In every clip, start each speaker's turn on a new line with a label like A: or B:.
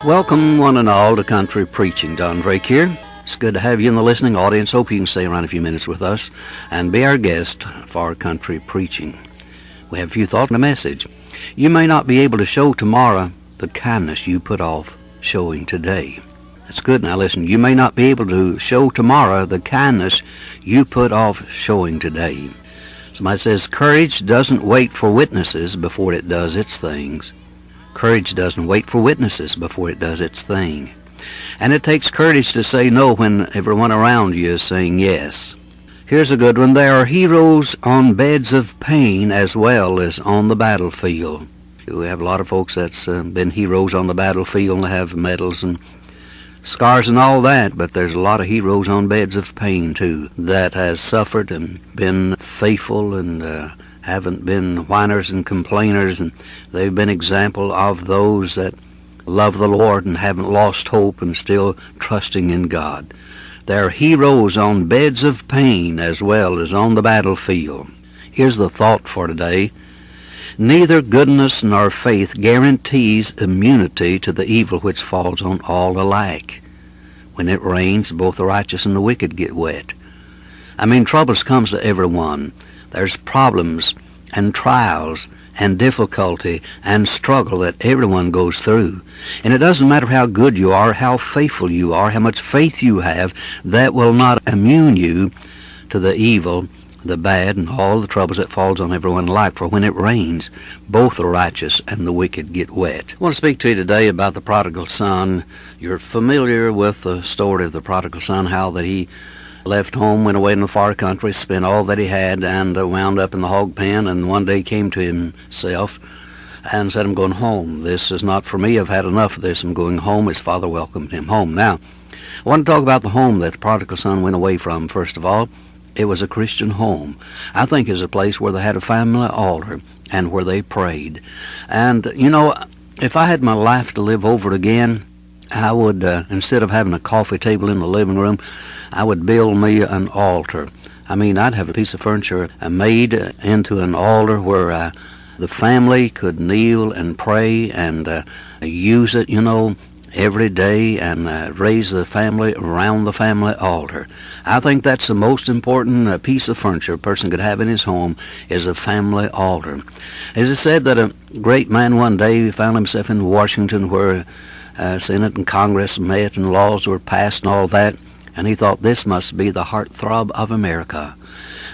A: Welcome, one and all, to Country Preaching. Don Drake here. It's good to have you in the listening audience. Hope you can stay around a few minutes with us and be our guest for Country Preaching. We have a few thoughts and a message. You may not be able to show tomorrow the kindness you put off showing today. That's good. Now listen, you may not be able to show tomorrow the kindness you put off showing today. Somebody says, courage doesn't wait for witnesses before it does its things. Courage doesn't wait for witnesses before it does its thing. And it takes courage to say no when everyone around you is saying yes. Here's a good one. There are heroes on beds of pain as well as on the battlefield. We have a lot of folks that's been heroes on the battlefield and have medals and scars and all that, but there's a lot of heroes on beds of pain too that has suffered and been faithful and haven't been whiners and complainers, and they've been example of those that love the Lord and haven't lost hope and still trusting in God. They're heroes on beds of pain as well as on the battlefield. Here's the thought for today. Neither goodness nor faith guarantees immunity to the evil which falls on all alike. When it rains, both the righteous and the wicked get wet. Troubles comes to everyone. There's problems and trials and difficulty and struggle that everyone goes through. And it doesn't matter how good you are, how faithful you are, how much faith you have, that will not immune you to the evil, the bad, and all the troubles that falls on everyone alike. For when it rains, both the righteous and the wicked get wet. I want to speak to you today about the prodigal son. You're familiar with the story of the prodigal son, how that he left home, went away in the far country, spent all that he had, and wound up in the hog pen, and one day came to himself and said, I'm going home. This is not for me. I've had enough of this. I'm going home. His father welcomed him home. Now, I want to talk about the home that the prodigal son went away from. First of all, it was a Christian home. I think it was a place where they had a family altar and where they prayed. And, if I had my life to live over again, I would, instead of having a coffee table in the living room, I would build me an altar. I'd have a piece of furniture made into an altar where the family could kneel and pray and use it, every day and raise the family around the family altar. I think that's the most important piece of furniture a person could have in his home is a family altar. As it said that a great man one day found himself in Washington where Senate and Congress met and laws were passed and all that, and he thought this must be the heartthrob of America.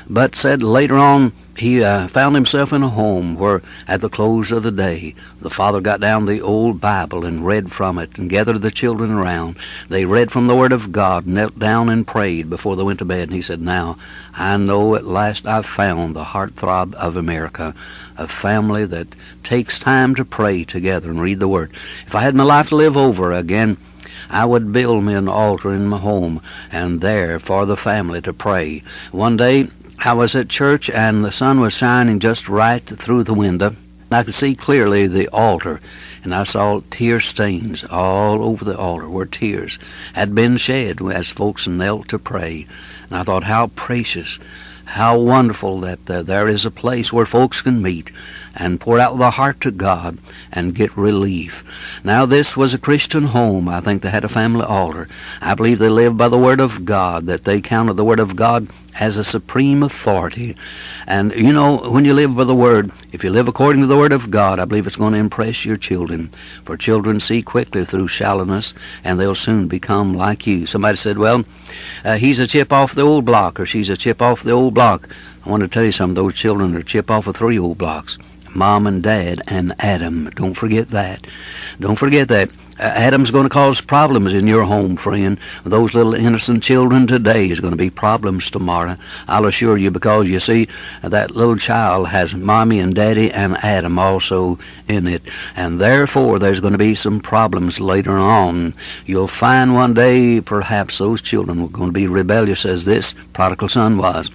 A: But said later on he found himself in a home where at the close of the day the father got down the old Bible and read from it and gathered the children around. They read from the Word of God, knelt down and prayed before they went to bed. And he said, now I know at last I've found the heartthrob of America, a family that takes time to pray together and read the Word. If I had my life to live over again, I would build me an altar in my home and there for the family to pray. One day I was at church and the sun was shining just right through the window. I could see clearly the altar, and I saw tear stains all over the altar where tears had been shed as folks knelt to pray. And I thought, how precious, how wonderful that there is a place where folks can meet and pour out their heart to God and get relief. Now, this was a Christian home. I think they had a family altar. I believe they lived by the Word of God, that they counted the Word of God as a supreme authority. And, when you live by the Word, if you live according to the Word of God, I believe it's going to impress your children. For children see quickly through shallowness, and they'll soon become like you. Somebody said, well, he's a chip off the old block, or she's a chip off the old block. I want to tell you something. Those children are chip off of 3 old blocks. Mom and Dad and Adam. Don't forget that. Don't forget that. Adam's going to cause problems in your home, friend. Those little innocent children today is going to be problems tomorrow. I'll assure you, because you see, that little child has Mommy and Daddy and Adam also in it. And therefore, there's going to be some problems later on. You'll find one day, perhaps, those children are going to be rebellious as this prodigal son was.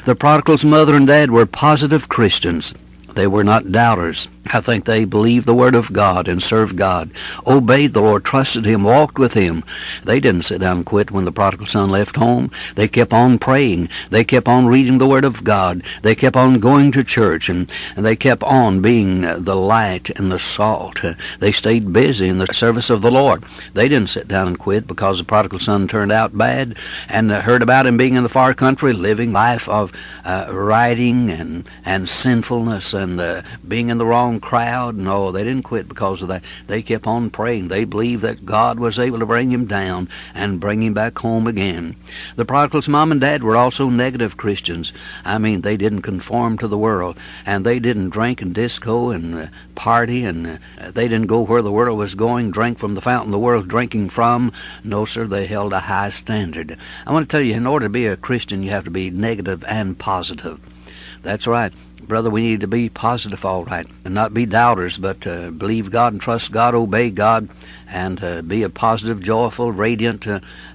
A: The prodigal's mother and dad were positive Christians. They were not doubters. I think they believed the Word of God and served God, obeyed the Lord, trusted Him, walked with Him. They didn't sit down and quit when the prodigal son left home. They kept on praying. They kept on reading the Word of God. They kept on going to church, and they kept on being the light and the salt. They stayed busy in the service of the Lord. They didn't sit down and quit because the prodigal son turned out bad and heard about him being in the far country, living life of rioting and sinfulness and being in the wrong crowd. No, they didn't quit because of that. They kept on praying. They believed that God was able to bring him down and bring him back home again. The prodigal's mom and dad were also negative Christians. I mean, they didn't conform to the world, and they didn't drink and disco and party, and they didn't go where the world was going, drink from the fountain the world's drinking from. No, sir, they held a high standard. I want to tell you, in order to be a Christian, you have to be negative and positive. That's right. Brother, we need to be positive, all right, and not be doubters, but believe God and trust God, obey God, and be a positive, joyful, radiant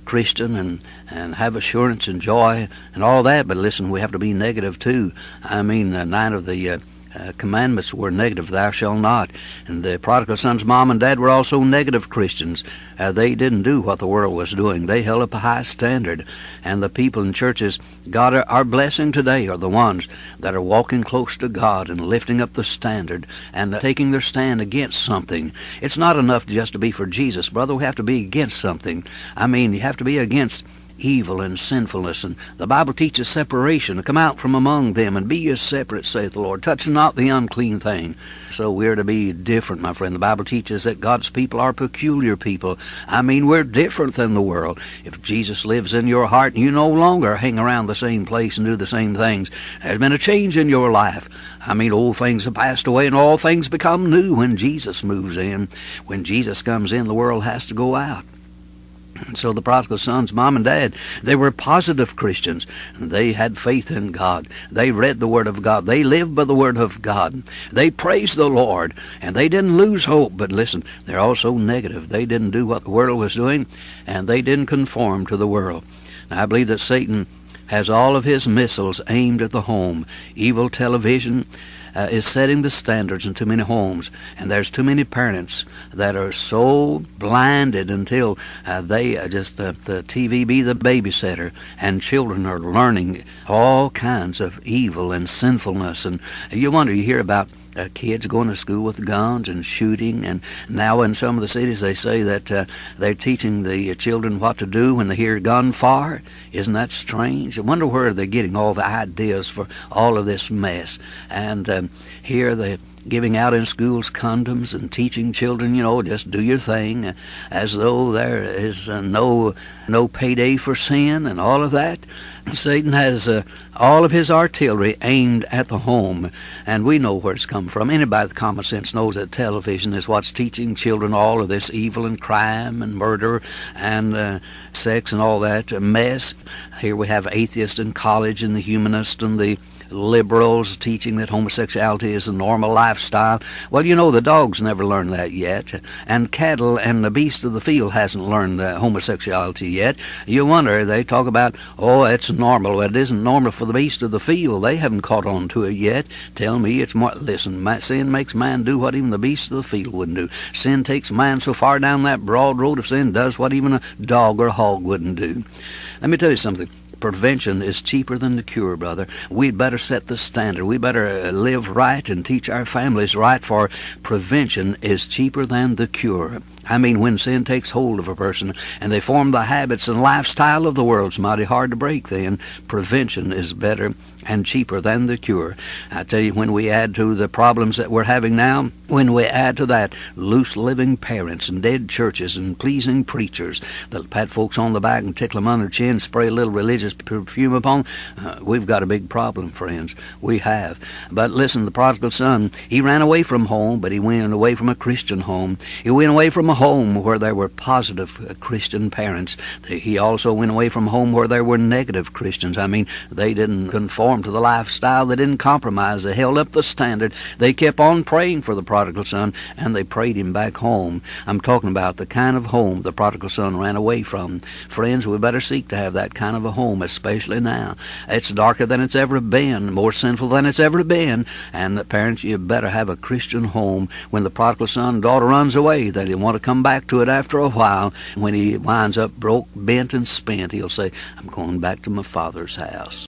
A: Christian, and have assurance and joy and all that. But listen, we have to be negative too. I mean, 9 of the commandments were negative. Thou shalt not. And the prodigal son's mom and dad were also negative Christians. They didn't do what the world was doing. They held up a high standard. And the people in churches, God, our blessing today are the ones that are walking close to God and lifting up the standard and taking their stand against something. It's not enough just to be for Jesus, brother. We have to be against something. I mean, you have to be against evil and sinfulness, and the Bible teaches separation, to come out from among them and be ye separate, saith the Lord, touch not the unclean thing. So we're to be different, my friend. The Bible teaches that God's people are peculiar people. I mean, we're different than the world. If Jesus lives in your heart and you no longer hang around the same place and do the same things, there's been a change in your life. I mean, old things have passed away and all things become new when Jesus moves in. When Jesus comes in, the world has to go out. And so the prodigal son's mom and dad, they were positive Christians. They had faith in God. They read the Word of God. They lived by the Word of God. They praised the Lord, and they didn't lose hope. But listen, they're also negative. They didn't do what the world was doing, and they didn't conform to the world. Now, I believe that Satan has all of his missiles aimed at the home. Evil television is setting the standards in too many homes, and there's too many parents that are so blinded until they just the TV be the babysitter, and children are learning all kinds of evil and sinfulness. And you wonder, you hear about kids going to school with guns and shooting, and now in some of the cities they say that they're teaching the children what to do when they hear gunfire. Isn't that strange? I wonder where they're getting all the ideas for all of this mess. And here they're giving out in schools condoms and teaching children, just do your thing, as though there is no payday for sin and all of that. Satan has all of his artillery aimed at the home, and we know where it's come from. Anybody with common sense knows that television is what's teaching children all of this evil and crime and murder and sex and all that mess. Here we have atheists in college and the humanists and the liberals teaching that homosexuality is a normal lifestyle. Well, the dogs never learned that yet, and cattle and the beast of the field hasn't learned homosexuality yet. You wonder, they talk about, it's normal. Well, it isn't normal for the beast of the field. They haven't caught on to it yet. Tell me it's more. Listen, sin makes man do what even the beast of the field wouldn't do. Sin takes man so far down that broad road of sin, does what even a dog or a hog wouldn't do. Let me tell you something. Prevention is cheaper than the cure, brother. We'd better set the standard. We better live right and teach our families right, for prevention is cheaper than the cure. I mean, when sin takes hold of a person and they form the habits and lifestyle of the world, it's mighty hard to break then. Prevention is better and cheaper than the cure. I tell you, when we add to the problems that we're having now, when we add to that loose living parents and dead churches and pleasing preachers that pat folks on the back and tickle them under the chin, spray a little religious perfume upon them, we've got a big problem, friends. We have. But listen, the prodigal son, he ran away from home, but he went away from a Christian home. He went away from from a home where there were positive Christian parents. He also went away from a home where there were negative Christians. I mean, they didn't conform to the lifestyle. They didn't compromise. They held up the standard. They kept on praying for the prodigal son, and they prayed him back home. I'm talking about the kind of home the prodigal son ran away from. Friends, we better seek to have that kind of a home, especially now. It's darker than it's ever been, more sinful than it's ever been, and parents, you better have a Christian home. When the prodigal son, daughter runs away, that he'll want to come back to it after a while. When he winds up broke, bent, and spent, he'll say, I'm going back to my father's house.